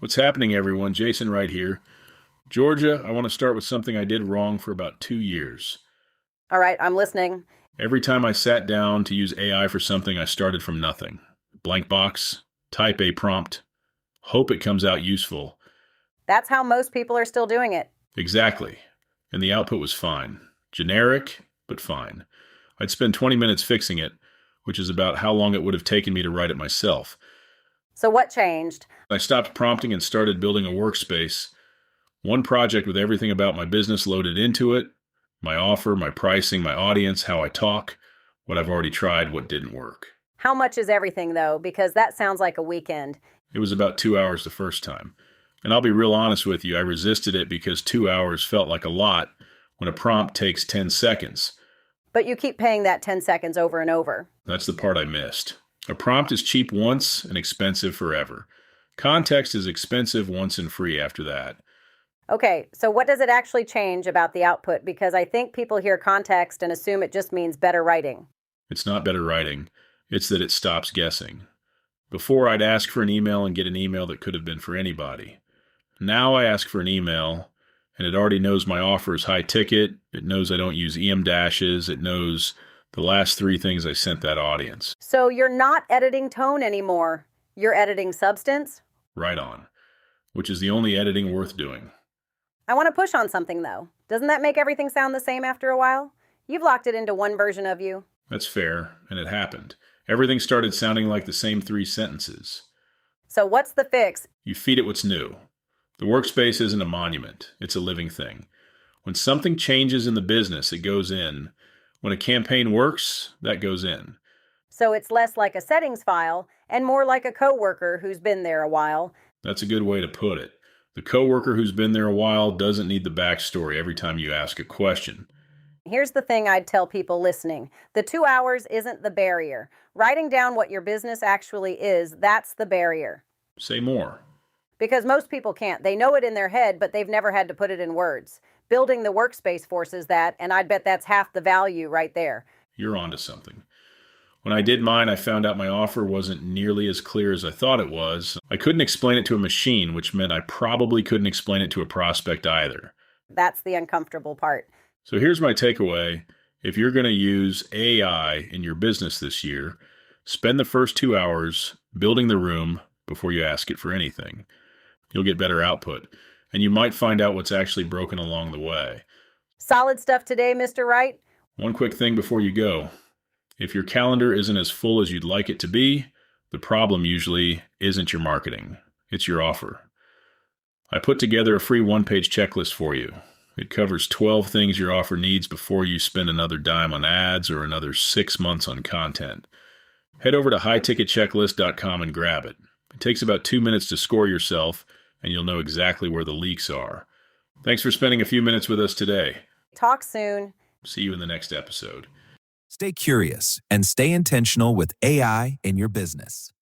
What's happening, everyone? Jason right here. Georgia, I want to start with something I did wrong for about 2 years. All right, I'm listening. Every time I sat down to use AI for something, I started from nothing. Blank box, type a prompt, hope it comes out useful. That's how most people are still doing it. Exactly. And the output was fine. Generic, but fine. I'd spend 20 minutes fixing it, which is about how long it would have taken me to write it myself. So what changed? I stopped prompting and started building a workspace. One project with everything about my business loaded into it, my offer, my pricing, my audience, how I talk, what I've already tried, what didn't work. How much is everything, though? Because that sounds like a weekend. It was about 2 hours the first time. And I'll be real honest with you, I resisted it because 2 hours felt like a lot when a prompt takes 10 seconds. But you keep paying that 10 seconds over and over. That's the part I missed. A prompt is cheap once and expensive forever. Context is expensive once and free after that. Okay, so what does it actually change about the output? Because I think people hear context and assume it just means better writing. It's not better writing. It's that it stops guessing. Before, I'd ask for an email and get an email that could have been for anybody. Now I ask for an email, and it already knows my offer is high ticket. It knows I don't use EM dashes. It knows the last three things I sent that audience. So you're not editing tone anymore. You're editing substance? Right on. Which is the only editing worth doing. I want to push on something, though. Doesn't that make everything sound the same after a while? You've locked it into one version of you. That's fair, and it happened. Everything started sounding like the same three sentences. So what's the fix? You feed it what's new. The workspace isn't a monument. It's a living thing. When something changes in the business, it goes in. When a campaign works, that goes in. So it's less like a settings file and more like a coworker who's been there a while. That's a good way to put it. The coworker who's been there a while doesn't need the backstory every time you ask a question. Here's the thing I'd tell people listening. The 2 hours isn't the barrier. Writing down what your business actually is, that's the barrier. Say more. Because most people can't. They know it in their head, but they've never had to put it in words. Building the workspace forces that, and I'd bet that's half the value right there. You're onto something. When I did mine, I found out my offer wasn't nearly as clear as I thought it was. I couldn't explain it to a machine, which meant I probably couldn't explain it to a prospect either. That's the uncomfortable part. So here's my takeaway. If you're going to use AI in your business this year, spend the first 2 hours building the room before you ask it for anything. You'll get better output, and you might find out what's actually broken along the way. Solid stuff today, Mr. Wright. One quick thing before you go. If your calendar isn't as full as you'd like it to be, the problem usually isn't your marketing. It's your offer. I put together a free one-page checklist for you. It covers 12 things your offer needs before you spend another dime on ads or another 6 months on content. Head over to highticketchecklist.com and grab it. It takes about 2 minutes to score yourself, and you'll know exactly where the leaks are. Thanks for spending a few minutes with us today. Talk soon. See you in the next episode. Stay curious and stay intentional with AI in your business.